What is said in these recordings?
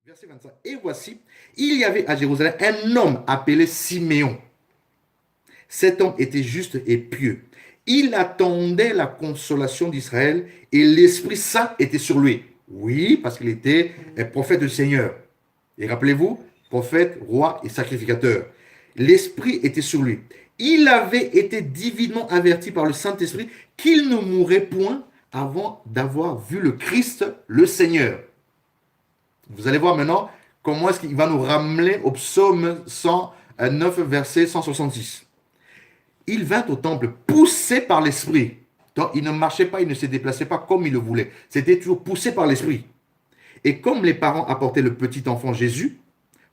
Verset 25. Et voici, il y avait à Jérusalem un homme appelé Siméon. Cet homme était juste et pieux. Il attendait la consolation d'Israël et l'Esprit Saint était sur lui. Oui, parce qu'il était un prophète du Seigneur. Et rappelez-vous, prophète, roi et sacrificateur. L'Esprit était sur lui. Il avait été divinement averti par le Saint-Esprit qu'il ne mourrait point avant d'avoir vu le Christ, le Seigneur. Vous allez voir maintenant comment est-ce qu'il va nous ramener au psaume 109, verset 166. Il vint au temple poussé par l'Esprit. Donc, il ne marchait pas, il ne se déplaçait pas comme il le voulait. C'était toujours poussé par l'Esprit. Et comme les parents apportaient le petit enfant Jésus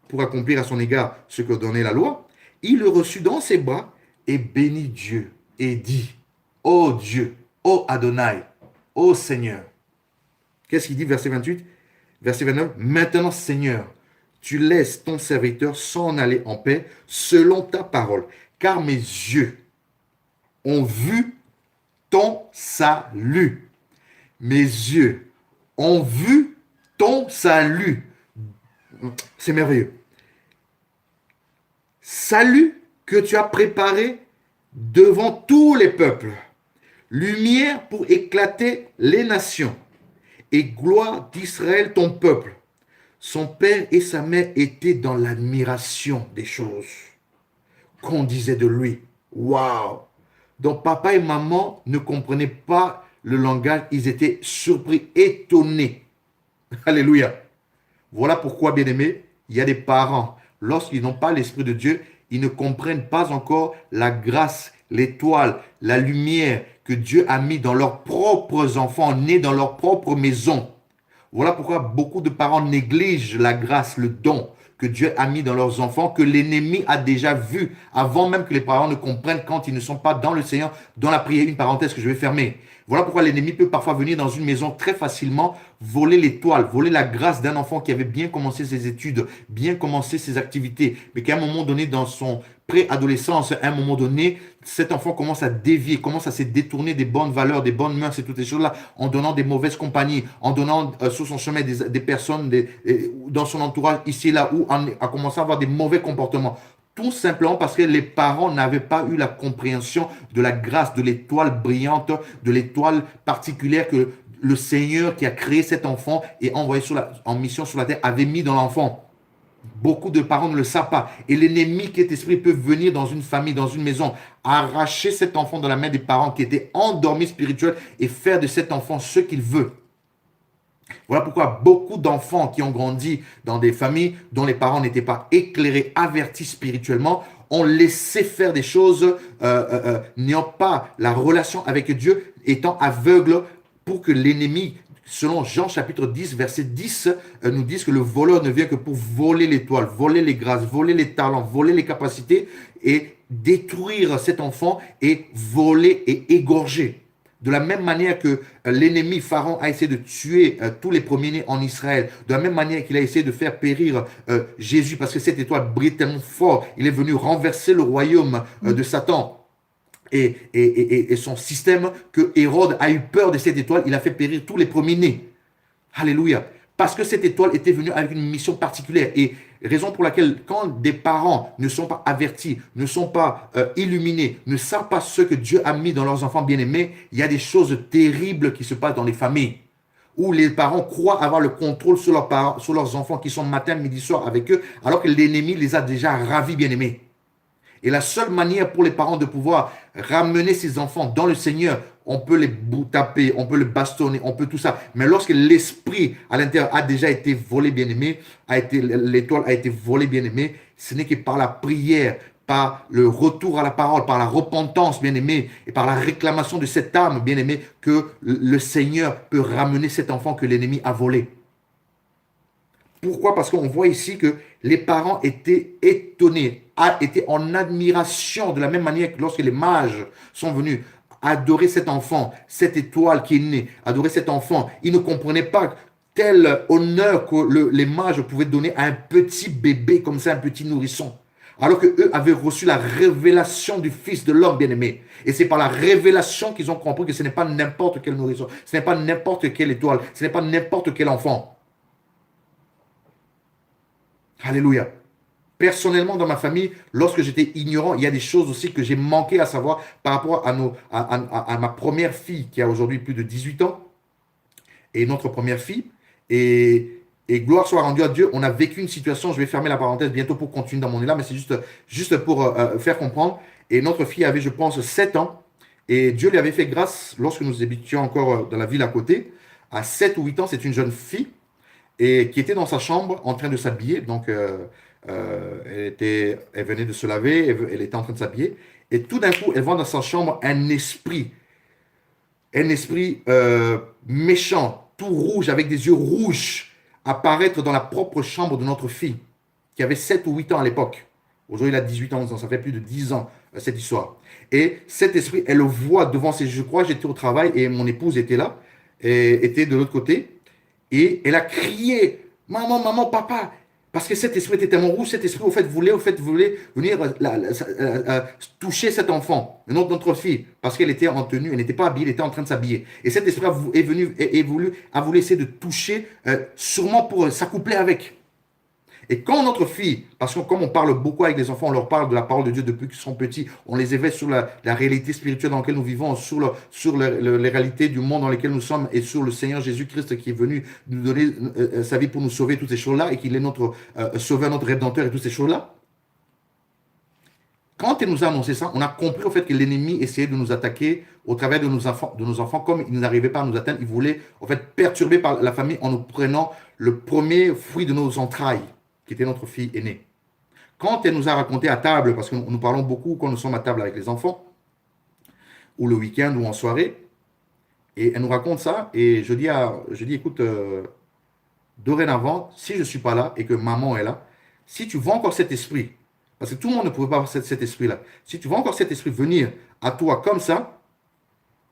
pour accomplir à son égard ce que donnait la loi, il le reçut dans ses bras et bénit Dieu et dit, ô Dieu, ô Adonai, ô Seigneur. Qu'est-ce qu'il dit, verset 28? Verset 29, maintenant Seigneur, tu laisses ton serviteur s'en aller en paix selon ta parole, car mes yeux ont vu ton salut. Mes yeux ont vu ton salut. C'est merveilleux. Salut que tu as préparé devant tous les peuples. Lumière pour éclater les nations. Et gloire d'Israël, ton peuple. Son père et sa mère étaient dans l'admiration des choses qu'on disait de lui. Waouh! Donc papa et maman ne comprenaient pas le langage, ils étaient surpris, étonnés. Alléluia. Voilà pourquoi, bien-aimés, il y a des parents, lorsqu'ils n'ont pas l'Esprit de Dieu, ils ne comprennent pas encore la grâce, l'étoile, la lumière que Dieu a mis dans leurs propres enfants, nés dans leur propre maison. Voilà pourquoi beaucoup de parents négligent la grâce, le don que Dieu a mis dans leurs enfants, que l'ennemi a déjà vu avant même que les parents ne comprennent quand ils ne sont pas dans le Seigneur, dans la prière, une parenthèse que je vais fermer. Voilà pourquoi l'ennemi peut parfois venir dans une maison très facilement, voler l'étoile, voler la grâce d'un enfant qui avait bien commencé ses études, bien commencé ses activités, mais qu'à un moment donné, dans son préadolescence, à un moment donné, cet enfant commence à dévier, commence à se détourner des bonnes valeurs, des bonnes mœurs et toutes ces choses-là, en donnant des mauvaises compagnies, en donnant sur son chemin des personnes dans son entourage ici et là, où a commencé à avoir des mauvais comportements. Tout simplement parce que les parents n'avaient pas eu la compréhension de la grâce, de l'étoile brillante, de l'étoile particulière que le Seigneur qui a créé cet enfant et envoyé en mission sur la terre avait mis dans l'enfant. Beaucoup de parents ne le savent pas. Et l'ennemi qui est esprit peut venir dans une famille, dans une maison, arracher cet enfant dans la main des parents qui étaient endormis spirituels et faire de cet enfant ce qu'il veut. Voilà pourquoi beaucoup d'enfants qui ont grandi dans des familles dont les parents n'étaient pas éclairés, avertis spirituellement, ont laissé faire des choses, n'ayant pas la relation avec Dieu, étant aveugles pour que l'ennemi, selon Jean chapitre 10, verset 10, nous dise que le voleur ne vient que pour voler l'étoile, voler les grâces, voler les talents, voler les capacités et détruire cet enfant et voler et égorger. De la même manière que l'ennemi Pharaon a essayé de tuer tous les premiers-nés en Israël, de la même manière qu'il a essayé de faire périr Jésus parce que cette étoile brille tellement fort, il est venu renverser le royaume de Satan et son système, que Hérode a eu peur de cette étoile, il a fait périr tous les premiers-nés. Alléluia. Parce que cette étoile était venue avec une mission particulière. Et raison pour laquelle, quand des parents ne sont pas avertis, ne sont pas illuminés, ne savent pas ce que Dieu a mis dans leurs enfants bien-aimés, il y a des choses terribles qui se passent dans les familles. Où les parents croient avoir le contrôle sur leurs enfants qui sont matin, midi, soir avec eux, alors que l'ennemi les a déjà ravis bien-aimés. Et la seule manière pour les parents de pouvoir ramener ces enfants dans le Seigneur, on peut les taper, on peut les bastonner, on peut tout ça. Mais lorsque l'esprit à l'intérieur a déjà été volé, bien-aimé, l'étoile a été volée, bien-aimé, ce n'est que par la prière, par le retour à la parole, par la repentance, bien-aimé, et par la réclamation de cette âme, bien-aimé, que le Seigneur peut ramener cet enfant que l'ennemi a volé. Pourquoi? Parce qu'on voit ici que les parents étaient étonnés, étaient en admiration, de la même manière que lorsque les mages sont venus adorer cet enfant, cette étoile qui est née, adorer cet enfant, ils ne comprenaient pas tel honneur que les mages pouvaient donner à un petit bébé comme ça, un petit nourrisson. Alors qu'eux avaient reçu la révélation du Fils de l'homme bien-aimé. Et c'est par la révélation qu'ils ont compris que ce n'est pas n'importe quel nourrisson, ce n'est pas n'importe quelle étoile, ce n'est pas n'importe quel enfant. Alléluia. Personnellement, dans ma famille, lorsque j'étais ignorant, il y a des choses aussi que j'ai manqué à savoir par rapport à ma première fille qui a aujourd'hui plus de 18 ans et notre première fille. Et gloire soit rendue à Dieu, on a vécu une situation, je vais fermer la parenthèse bientôt pour continuer dans mon élan, mais c'est juste pour faire comprendre. Et notre fille avait, je pense, 7 ans. Et Dieu lui avait fait grâce, lorsque nous habitions encore dans la ville à côté, à 7 ou 8 ans, c'est une jeune fille et qui était dans sa chambre en train de s'habiller. Donc, elle venait de se laver, elle était en train de s'habiller. Et tout d'un coup, elle voit dans sa chambre un esprit méchant, tout rouge, avec des yeux rouges, apparaître dans la propre chambre de notre fille, qui avait 7 ou 8 ans à l'époque. Aujourd'hui, il a 18 ans, ça fait plus de 10 ans, cette histoire. Et cet esprit, elle le voit devant ses yeux. Je crois, j'étais au travail et mon épouse était là, et était de l'autre côté. Et elle a crié, maman, maman, papa, parce que cet esprit était tellement rouge, cet esprit, voulait venir toucher cet enfant, notre fille, parce qu'elle était en tenue, elle n'était pas habillée, elle était en train de s'habiller. Et cet esprit a voulu essayer de toucher, sûrement pour s'accoupler avec. Et quand notre fille, parce que comme on parle beaucoup avec les enfants, on leur parle de la parole de Dieu depuis qu'ils sont petits, on les éveille sur la réalité spirituelle dans laquelle nous vivons, sur les réalités du monde dans lequel nous sommes et sur le Seigneur Jésus-Christ qui est venu nous donner sa vie pour nous sauver, toutes ces choses-là, et qu'il est notre sauveur, notre rédempteur et toutes ces choses-là. Quand il nous a annoncé ça, on a compris au fait que l'ennemi essayait de nous attaquer au travers de nos enfants, comme il n'arrivait pas à nous atteindre, il voulait en fait perturber par la famille en nous prenant le premier fruit de nos entrailles, qui était notre fille aînée. Quand elle nous a raconté à table, parce que nous parlons beaucoup quand nous sommes à table avec les enfants, ou le week-end, ou en soirée, et elle nous raconte ça, et je dis écoute, dorénavant, si je ne suis pas là, et que maman est là, si tu vois encore cet esprit, parce que tout le monde ne pouvait pas avoir cet esprit-là, si tu vois encore cet esprit venir à toi comme ça,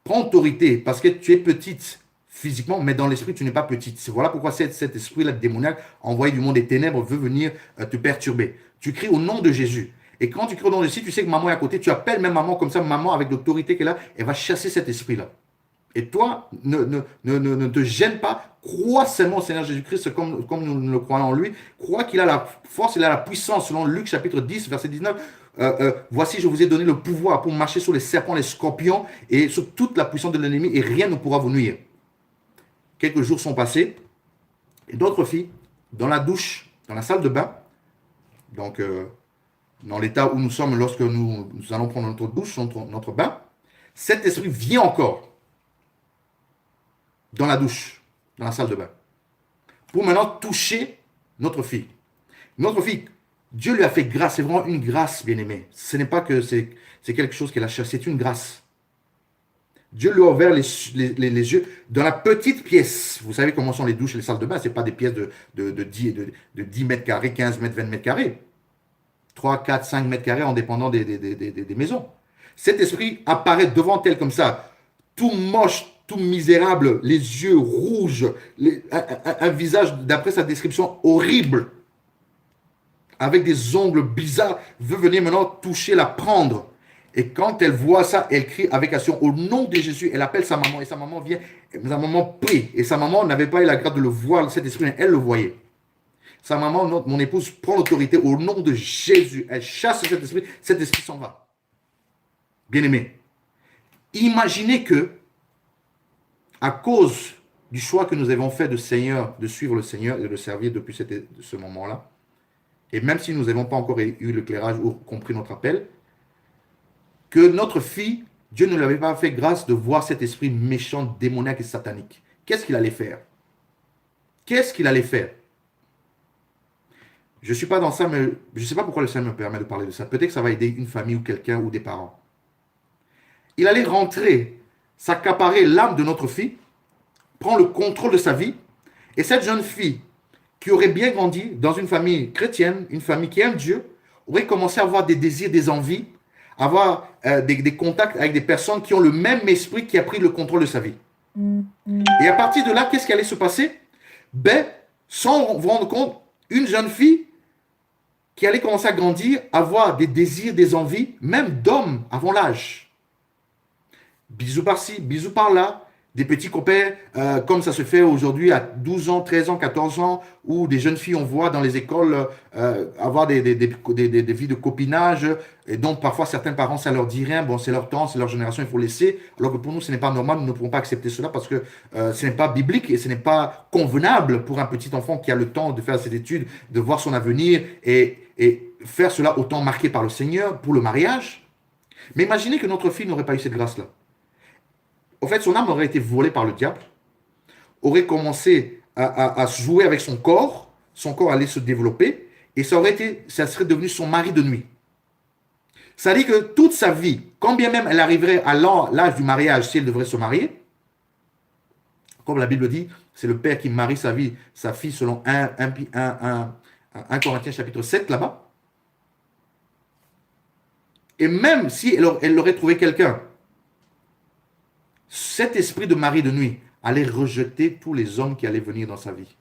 prends autorité, parce que tu es petite, physiquement, mais dans l'esprit, tu n'es pas petite. C'est voilà pourquoi cet esprit-là démoniaque, envoyé du monde des ténèbres, veut venir te perturber. Tu cries au nom de Jésus. Et quand tu cries au nom de Jésus, tu sais que maman est à côté, tu appelles même maman comme ça, maman avec l'autorité qu'elle a, elle va chasser cet esprit-là. Et toi, ne te gêne pas, crois seulement au Seigneur Jésus-Christ comme nous le croyons en lui, crois qu'il a la force, il a la puissance, selon Luc chapitre 10, verset 19, voici, je vous ai donné le pouvoir pour marcher sur les serpents, les scorpions et sur toute la puissance de l'ennemi et rien ne pourra vous nuire. Quelques jours sont passés et d'autres filles, dans la douche, dans la salle de bain, donc dans l'état où nous sommes lorsque nous allons prendre notre douche, notre bain, cet esprit vient encore dans la douche, dans la salle de bain, pour maintenant toucher notre fille. Notre fille, Dieu lui a fait grâce, c'est vraiment une grâce, bien-aimée. Ce n'est pas que c'est quelque chose qu'elle a cherché, c'est une grâce. Dieu lui a ouvert les yeux dans la petite pièce. Vous savez comment sont les douches et les salles de bain. Ce n'est pas des pièces de 10 mètres carrés, 15 mètres, 20 mètres carrés. 3, 4, 5 mètres carrés en dépendant des maisons. Cet esprit apparaît devant elle comme ça, tout moche, tout misérable, les yeux rouges, un visage, d'après sa description, horrible, avec des ongles bizarres, veut venir maintenant toucher, la prendre. Et quand elle voit ça, elle crie avec action au nom de Jésus. Elle appelle sa maman et sa maman vient. Sa maman prie. Et sa maman n'avait pas eu la grâce de le voir, cet esprit, elle le voyait. Sa maman, mon épouse, prend l'autorité au nom de Jésus. Elle chasse cet esprit s'en va. Bien-aimé, imaginez que, à cause du choix que nous avons fait de suivre le Seigneur et de le servir depuis ce moment-là, et même si nous n'avons pas encore eu l'éclairage ou compris notre appel, que notre fille, Dieu ne lui avait pas fait grâce de voir cet esprit méchant, démoniaque et satanique. Qu'est-ce qu'il allait faire? Qu'est-ce qu'il allait faire? Je ne suis pas dans ça, mais je ne sais pas pourquoi le Seigneur me permet de parler de ça. Peut-être que ça va aider une famille ou quelqu'un ou des parents. Il allait rentrer, s'accaparer l'âme de notre fille, prendre le contrôle de sa vie, et cette jeune fille qui aurait bien grandi dans une famille chrétienne, une famille qui aime Dieu, aurait commencé à avoir des désirs, des envies, avoir des contacts avec des personnes qui ont le même esprit qui a pris le contrôle de sa vie. Et à partir de là, qu'est-ce qui allait se passer? Sans vous rendre compte, une jeune fille qui allait commencer à grandir, avoir des désirs, des envies, même d'hommes avant l'âge. Bisous par-ci, bisous par-là, Des petits copains, comme ça se fait aujourd'hui à 12 ans, 13 ans, 14 ans, où des jeunes filles, on voit dans les écoles avoir des vies de copinage, et donc parfois certains parents, ça leur dit rien, bon, c'est leur temps, c'est leur génération, il faut laisser, alors que pour nous, ce n'est pas normal, nous ne pouvons pas accepter cela parce que ce n'est pas biblique et ce n'est pas convenable pour un petit enfant qui a le temps de faire ses études, de voir son avenir et faire cela au temps marqué par le Seigneur pour le mariage. Mais imaginez que notre fille n'aurait pas eu cette grâce-là. En fait, son âme aurait été volée par le diable, aurait commencé à jouer avec son corps allait se développer, et ça serait devenu son mari de nuit. Ça dit que toute sa vie, quand bien même elle arriverait à l'âge du mariage, si elle devrait se marier, comme la Bible dit, c'est le père qui marie sa fille selon 1 Corinthiens chapitre 7 là-bas. Et même si elle aurait trouvé quelqu'un, cet esprit de mari de nuit allait rejeter tous les hommes qui allaient venir dans sa vie,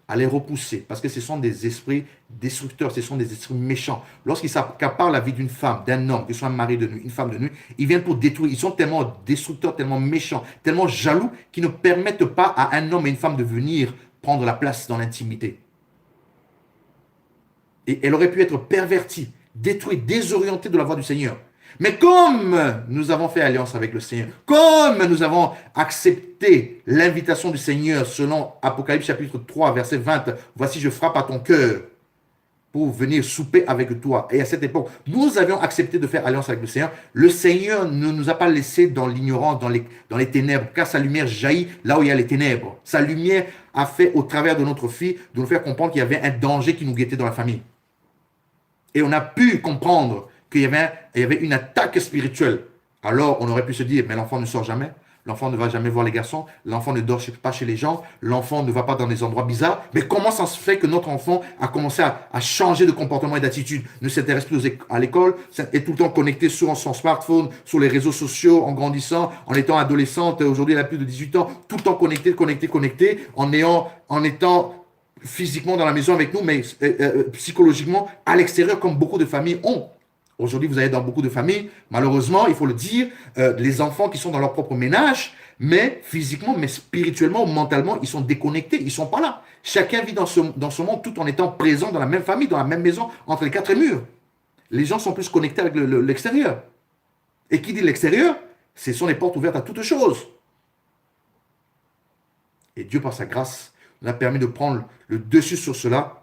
allait repousser, parce que ce sont des esprits destructeurs, ce sont des esprits méchants. Lorsqu'ils s'accaparent la vie d'une femme, d'un homme, que ce soit un mari de nuit, une femme de nuit, ils viennent pour détruire. Ils sont tellement destructeurs, tellement méchants, tellement jaloux, qu'ils ne permettent pas à un homme et une femme de venir prendre la place dans l'intimité. Et elle aurait pu être pervertie, détruite, désorientée de la voie du Seigneur. Mais comme nous avons fait alliance avec le Seigneur, comme nous avons accepté l'invitation du Seigneur selon Apocalypse chapitre 3, verset 20, voici je frappe à ton cœur pour venir souper avec toi. Et à cette époque, nous avions accepté de faire alliance avec le Seigneur. Le Seigneur ne nous a pas laissés dans l'ignorance, dans les ténèbres, car sa lumière jaillit là où il y a les ténèbres. Sa lumière a fait, au travers de notre fille, de nous faire comprendre qu'il y avait un danger qui nous guettait dans la famille. Et on a pu comprendre qu'il y avait une attaque spirituelle. Alors, on aurait pu se dire, mais l'enfant ne sort jamais, l'enfant ne va jamais voir les garçons, l'enfant ne dort pas chez les gens, l'enfant ne va pas dans des endroits bizarres. Mais comment ça se fait que notre enfant a commencé à changer de comportement et d'attitude, ne s'intéresse plus à l'école, est tout le temps connecté sur son smartphone, sur les réseaux sociaux, en grandissant, en étant adolescente, aujourd'hui elle a plus de 18 ans, tout le temps connecté, en étant physiquement dans la maison avec nous, mais psychologiquement à l'extérieur, comme beaucoup de familles ont. Aujourd'hui, vous allez dans beaucoup de familles, malheureusement, il faut le dire, les enfants qui sont dans leur propre ménage, mais physiquement, mais spirituellement ou mentalement, ils sont déconnectés, ils ne sont pas là. Chacun vit dans ce monde tout en étant présent dans la même famille, dans la même maison, entre les quatre murs. Les gens sont plus connectés avec l'extérieur. Et qui dit l'extérieur, ce sont les portes ouvertes à toutes choses. Et Dieu, par sa grâce, nous a permis de prendre le dessus sur cela.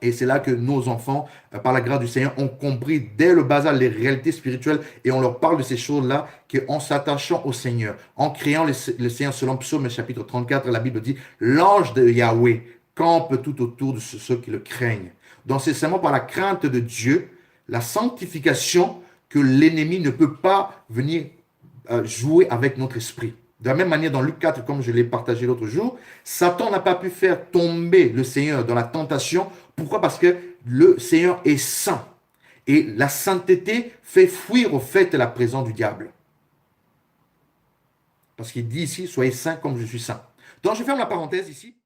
Et c'est là que nos enfants, par la grâce du Seigneur, ont compris dès le bas âge les réalités spirituelles. Et on leur parle de ces choses-là qu'en s'attachant au Seigneur, en créant le Seigneur selon Psaume chapitre 34, la Bible dit, l'ange de Yahweh campe tout autour de ceux qui le craignent. Donc c'est seulement par la crainte de Dieu, la sanctification, que l'ennemi ne peut pas venir jouer avec notre esprit. De la même manière, dans Luc 4, comme je l'ai partagé l'autre jour, Satan n'a pas pu faire tomber le Seigneur dans la tentation. Pourquoi? Parce que le Seigneur est saint. Et la sainteté fait fuir au fait la présence du diable. Parce qu'il dit ici, soyez saints comme je suis saint. Donc je ferme la parenthèse ici.